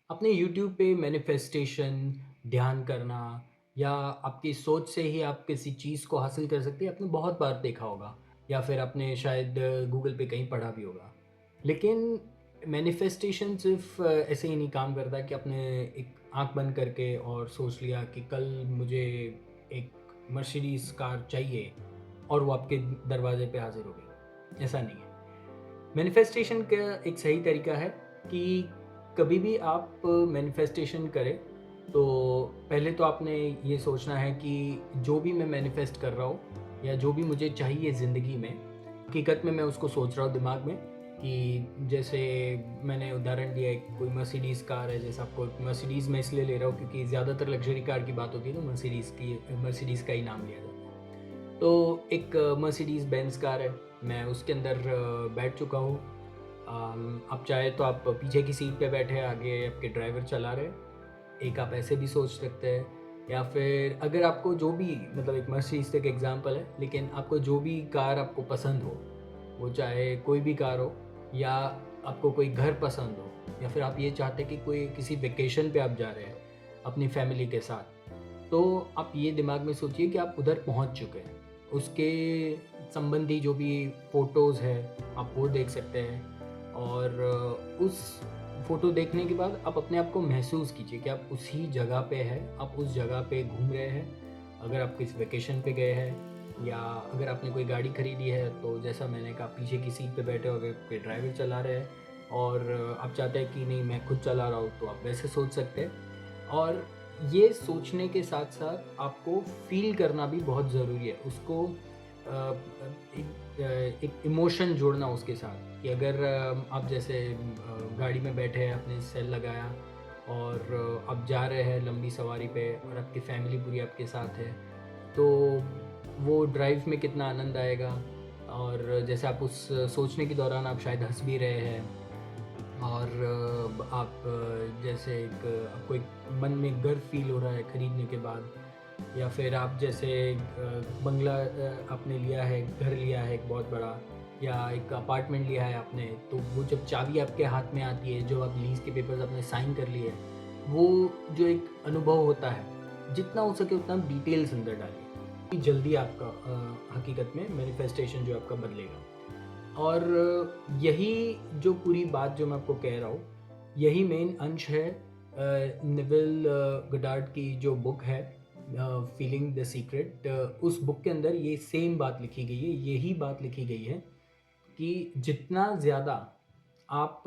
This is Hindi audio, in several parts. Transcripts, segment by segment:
अपने यूट्यूब पे मैनिफेस्टेशन, ध्यान करना या आपकी सोच से ही आप किसी चीज़ को हासिल कर सकते हैं, आपने बहुत बार देखा होगा या फिर आपने शायद गूगल पे कहीं पढ़ा भी होगा। लेकिन मैनिफेस्टेशन सिर्फ़ ऐसे ही नहीं काम करता कि आपने एक आँख बंद करके और सोच लिया कि कल मुझे एक मर्सिडीज़ कार चाहिए और वो आपके दरवाज़े पे हाज़िर हो गई, ऐसा नहीं है। मैनिफेस्टेशन का एक सही तरीका है कि कभी भी आप मैनिफेस्टेशन करें तो पहले तो आपने ये सोचना है कि जो भी मैं मैनिफेस्ट कर रहा हूँ या जो भी मुझे चाहिए ज़िंदगी में, हकीकत में मैं उसको सोच रहा हूँ दिमाग में कि जैसे मैंने उदाहरण दिया एक कोई मर्सिडीज़ कार है, जैसे आपको मर्सिडीज़ मैं इसलिए ले रहा हूँ क्योंकि ज़्यादातर लग्जरी कार की बात होती है तो मर्सिडीज़ का ही नाम लिया जाता है। तो एक मर्सिडीज़ बेंज़ कार है, मैं उसके अंदर बैठ चुका हूँ। आप चाहे तो आप पीछे की सीट पे बैठे, आगे आपके ड्राइवर चला रहे हैं। एक आप ऐसे भी सोच सकते हैं या फिर अगर आपको जो भी मतलब एक मर्सिडीज़ एक एग्ज़ाम्पल है, लेकिन आपको जो भी कार आपको पसंद हो, वो चाहे कोई भी कार हो या आपको कोई घर पसंद हो या फिर आप ये चाहते हैं कि कोई किसी वेकेशन पे आप जा रहे हैं अपनी फैमिली के साथ। तो आप ये दिमाग में सोचिए कि आप उधर पहुंच चुके हैं। उसके संबंधी जो भी फ़ोटोज़ हैं, आप वो देख सकते हैं और उस फ़ोटो देखने के बाद आप अपने आप को महसूस कीजिए कि आप उसी जगह पे हैं, आप उस जगह पे घूम रहे हैं। अगर आप किसी वेकेशन पे गए हैं या अगर आपने कोई गाड़ी खरीदी है, तो जैसा मैंने कहा पीछे की सीट पे बैठे हो, अगर कोई ड्राइवर चला रहे हैं और आप चाहते हैं कि नहीं मैं खुद चला रहा हूँ, तो आप वैसे सोच सकते हैं। और ये सोचने के साथ-साथ आपको फ़ील करना भी बहुत ज़रूरी है। उसको एक इमोशन जोड़ना उसके साथ कि अगर आप जैसे गाड़ी में बैठे हैं, आपने सेल लगाया और आप जा रहे हैं लंबी सवारी पे और आपकी फ़ैमिली पूरी आपके साथ है, तो वो ड्राइव में कितना आनंद आएगा। और जैसे आप उस सोचने के दौरान आप शायद हँस भी रहे हैं और आप जैसे एक आपको एक मन में गर्व फ़ील हो रहा है खरीदने के बाद या फिर आप जैसे बंगला आपने लिया है, घर लिया है एक बहुत बड़ा या एक अपार्टमेंट लिया है आपने, तो वो जब चाबी आपके हाथ में आती है, जो आप लीज़ के पेपर्स आपने साइन कर लिए हैं, वो जो एक अनुभव होता है, जितना हो सके उतना डिटेल्स अंदर डालिए। कि जल्दी आपका हकीकत में मैनिफेस्टेशन जो है आपका बदलेगा। और यही जो पूरी बात जो मैं आपको कह रहा हूँ, यही मेन अंश है नेविल गोडार्ड की जो बुक है फीलिंग द सीक्रेट। उस बुक के अंदर ये सेम बात लिखी गई है, यही बात लिखी गई है कि जितना ज़्यादा आप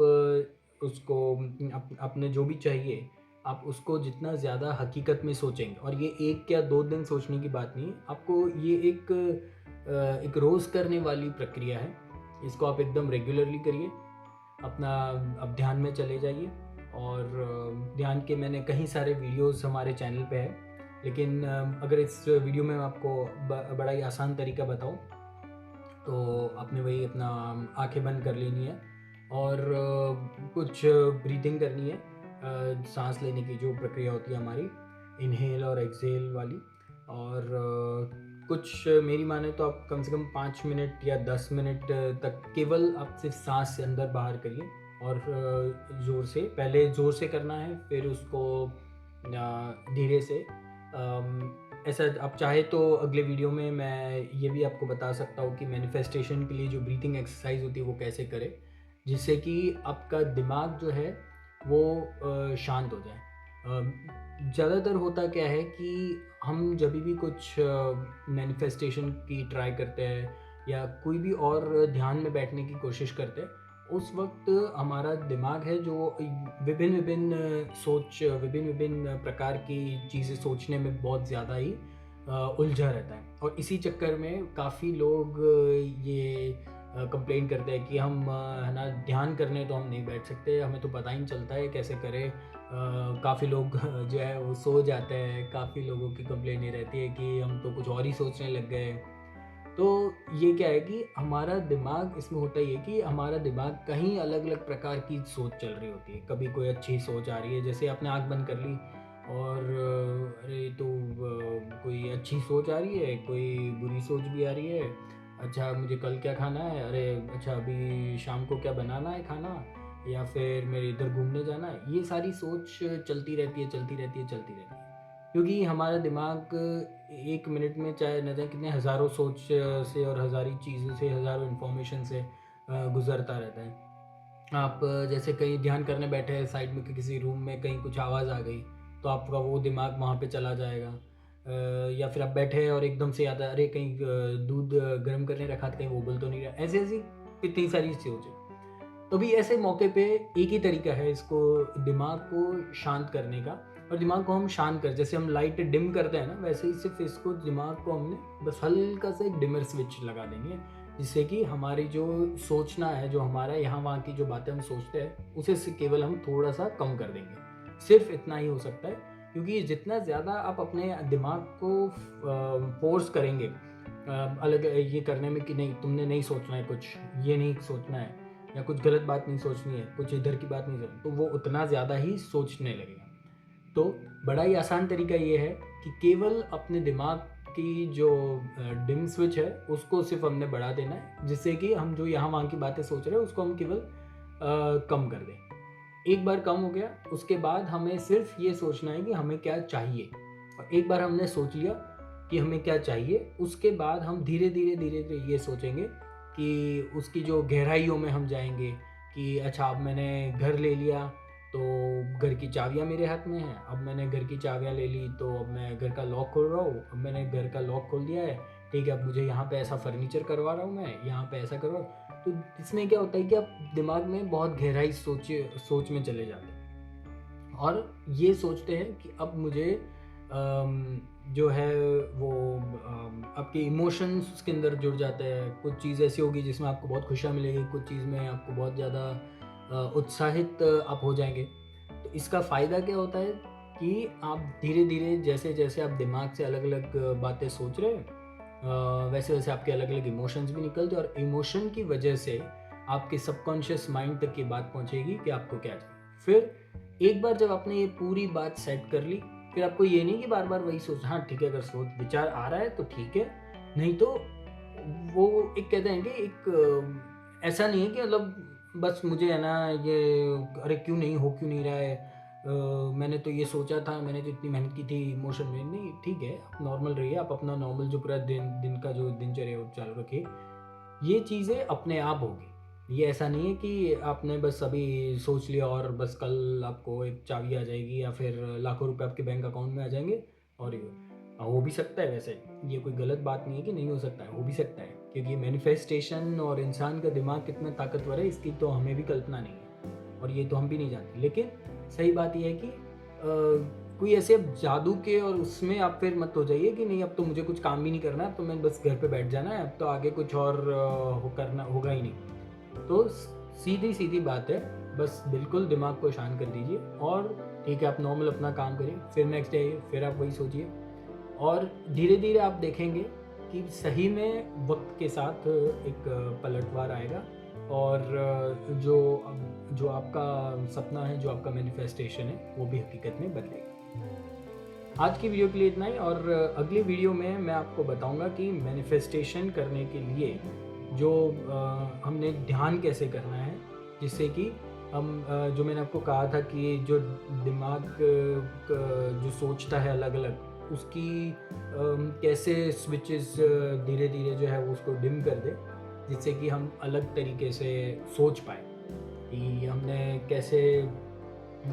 उसको अपने जो भी चाहिए, आप उसको जितना ज़्यादा हकीकत में सोचेंगे और ये 1 या 2 दिन सोचने की बात नहीं है, आपको ये एक रोज़ करने वाली प्रक्रिया है। इसको आप एकदम रेगुलरली करिए। अपना अब ध्यान में चले जाइए और ध्यान के मैंने कई सारे वीडियोज़ हमारे चैनल पे है। लेकिन अगर इस वीडियो में मैं आपको बड़ा ही आसान तरीका बताऊँ, तो आपने वही अपना आँखें बंद कर लेनी है और कुछ ब्रीथिंग करनी है। साँस लेने की जो प्रक्रिया होती है हमारी, इन्हेल और एक्सहेल वाली। और कुछ मेरी माने तो आप कम से कम 5 मिनट या 10 मिनट तक केवल आप सिर्फ साँस से अंदर बाहर करिए और ज़ोर से, पहले ज़ोर से करना है, फिर उसको धीरे से ऐसा आप चाहे तो अगले वीडियो में मैं ये भी आपको बता सकता हूँ कि मैनिफेस्टेशन के लिए जो ब्रीथिंग एक्सरसाइज होती है वो कैसे करें, जिससे कि आपका दिमाग जो है वो शांत हो जाए। ज़्यादातर होता क्या है कि हम जब भी कुछ मैनिफेस्टेशन की ट्राई करते हैं या कोई भी और ध्यान में बैठने की कोशिश करते हैं, उस वक्त हमारा दिमाग है जो विभिन्न विभिन्न विभिन्न विभिन्न प्रकार की चीज़ें सोचने में बहुत ज़्यादा ही उलझा रहता है और इसी चक्कर में काफ़ी लोग ये कंप्लेन करते हैं कि हम है ना ध्यान करने तो हम नहीं बैठ सकते, हमें तो पता ही नहीं चलता है कैसे करें। काफ़ी लोग जो है वो सो जाते हैं, काफ़ी लोगों की कंप्लेन ये रहती है कि हम तो कुछ और ही सोचने लग गए। तो ये क्या है कि हमारा दिमाग इसमें होता ये है कि हमारा दिमाग कहीं अलग-अलग प्रकार की सोच चल रही होती है। कभी कोई अच्छी सोच आ रही है, जैसे आपने आँख बंद कर ली और अरे तो कोई अच्छी सोच आ रही है, कोई बुरी सोच भी आ रही है। अच्छा मुझे कल क्या खाना है? अरे अच्छा अभी शाम को क्या बनाना है खाना? या फिर मेरे इधर घूमने जाना है, ये सारी सोच चलती रहती है, चलती रहती है, चलती रहती है। क्योंकि हमारा दिमाग 1 मिनट में चाहे न जाने कितने हज़ारों सोच से और हज़ारी चीज़ों से, हज़ारों इन्फॉर्मेशन से गुज़रता रहता है। आप जैसे कहीं ध्यान करने बैठे हैं, साइड में किसी रूम में कहीं कुछ आवाज़ आ गई, तो आपका वो दिमाग वहाँ पे चला जाएगा। या फिर आप बैठे हैं और एकदम से याद आया, अरे कहीं दूध गर्म करने रखा था, कहीं वो उबल तो नहीं रहा। ऐसी-ऐसी कितनी सारी सोचें। तो भी ऐसे मौके पे एक ही तरीका है इसको दिमाग को शांत करने का। और दिमाग को हम शांत कर, जैसे हम लाइट डिम करते हैं ना, वैसे ही सिर्फ इसको दिमाग को हमने बस हल्का सा एक डिमर स्विच लगा देंगे, जिससे कि हमारी जो सोचना है, जो हमारा यहाँ वहाँ की जो बातें हम सोचते हैं, उसे केवल हम थोड़ा सा कम कर देंगे। सिर्फ इतना ही हो सकता है, क्योंकि जितना ज़्यादा आप अपने दिमाग को फोर्स करेंगे अलग ये करने में कि नहीं तुमने नहीं सोचना है, कुछ ये नहीं सोचना है, या कुछ गलत बात नहीं सोचनी है, कुछ इधर की बात नहीं सोचनी, तो वो उतना ज़्यादा ही सोचने लगेगा। तो बड़ा ही आसान तरीका ये है कि केवल अपने दिमाग की जो डिम स्विच है उसको सिर्फ हमने बढ़ा देना है, जिससे कि हम जो यहाँ वहाँ की बातें सोच रहे हैं उसको हम केवल कम कर दें। एक बार कम हो गया, उसके बाद हमें सिर्फ ये सोचना है कि हमें क्या चाहिए। और एक बार हमने सोच लिया कि हमें क्या चाहिए, उसके बाद हम धीरे धीरे धीरे धीरे ये सोचेंगे कि उसकी जो गहराइयों में हम जाएंगे कि अच्छा अब मैंने घर ले लिया, तो घर की चाबियाँ मेरे हाथ में हैं। अब मैंने घर की चाबियाँ ले ली, तो अब मैं घर का लॉक खोल रहा हूँ। अब मैंने घर का लॉक खोल दिया है, ठीक है, अब मुझे यहाँ पे ऐसा फर्नीचर करवा रहा हूँ, मैं यहाँ पे ऐसा करवा रहा हूँ। तो इसमें क्या होता है कि आप दिमाग में बहुत गहराई सोच में चले जाते हैं और ये सोचते हैं कि अब मुझे जो है वो आपके इमोशंस उसके अंदर जुड़ जाते हैं। कुछ चीज़ ऐसी होगी जिसमें आपको बहुत खुशियाँ मिलेगी, कुछ चीज़ में आपको बहुत ज़्यादा उत्साहित आप हो जाएंगे। तो इसका फ़ायदा क्या होता है कि आप धीरे-धीरे जैसे-जैसे आप दिमाग से अलग-अलग बातें सोच रहे हैं, वैसे-वैसे आपके अलग-अलग इमोशंस भी निकलते हैं और इमोशन की वजह से आपके सबकॉन्शियस माइंड तक ये बात पहुँचेगी कि आपको क्या चाहिए। फिर एक बार जब आपने ये पूरी बात सेट कर ली, फिर आपको ये नहीं कि बार-बार वही सोच, हाँ, ठीक है, अगर सोच विचार आ रहा है तो ठीक है, नहीं तो वो एक कहते हैं कि एक ऐसा नहीं है कि मतलब बस मुझे है ना ये अरे क्यों नहीं हो क्यों नहीं रहा है, मैंने तो ये सोचा था, मैंने तो इतनी मेहनत की थी, इमोशन में नहीं, ठीक है, आप नॉर्मल रहिए, आप अपना नॉर्मल जो पूरा दिन दिन का जो दिनचर्या है वो चालू रखिए। ये चीज़ें अपने आप होगी। ये ऐसा नहीं है कि आपने बस अभी सोच लिया और बस कल आपको एक चाबी आ जाएगी या फिर लाखों रुपए आपके बैंक अकाउंट में आ जाएँगे। और ये हो भी सकता है वैसे, ये कोई गलत बात नहीं है कि नहीं हो सकता है, हो भी सकता है। क्योंकि मैनिफेस्टेशन और इंसान का दिमाग कितना ताकतवर है इसकी तो हमें भी कल्पना नहीं है और ये तो हम भी नहीं जानते। लेकिन सही बात ये है कि कोई ऐसे अब जादू के और उसमें आप फिर मत हो जाइए कि नहीं अब तो मुझे कुछ काम भी नहीं करना है, अब तो मैं बस घर पे बैठ जाना है, अब तो आगे कुछ और हो करना होगा ही नहीं। तो सीधी-सीधी बात है, बस बिल्कुल दिमाग को शांत कर दीजिए और ठीक है, आप नॉर्मल अपना काम करिए, फिर नेक्स्ट डे फिर आप वही सोचिए और धीरे-धीरे आप देखेंगे कि सही में वक़्त के साथ एक पलटवार आएगा और जो आपका सपना है, जो आपका मैनिफेस्टेशन है, वो भी हकीकत में बदलेगा। आज की वीडियो के लिए इतना ही और अगली वीडियो में मैं आपको बताऊँगा कि मैनिफेस्टेशन करने के लिए जो हमने ध्यान कैसे करना है, जिससे कि हम जो मैंने आपको कहा था कि जो दिमाग जो सोचता है अलग-अलग, उसकी कैसे स्विचेस धीरे-धीरे जो है वो उसको डिम कर दे, जिससे कि हम अलग तरीके से सोच पाएँ कि हमने कैसे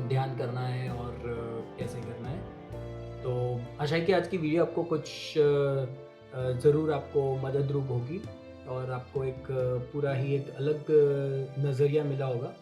ध्यान करना है और कैसे करना है। तो आशा है कि आज की वीडियो आपको कुछ ज़रूर आपको मददरूप होगी और आपको एक पूरा ही एक अलग नज़रिया मिला होगा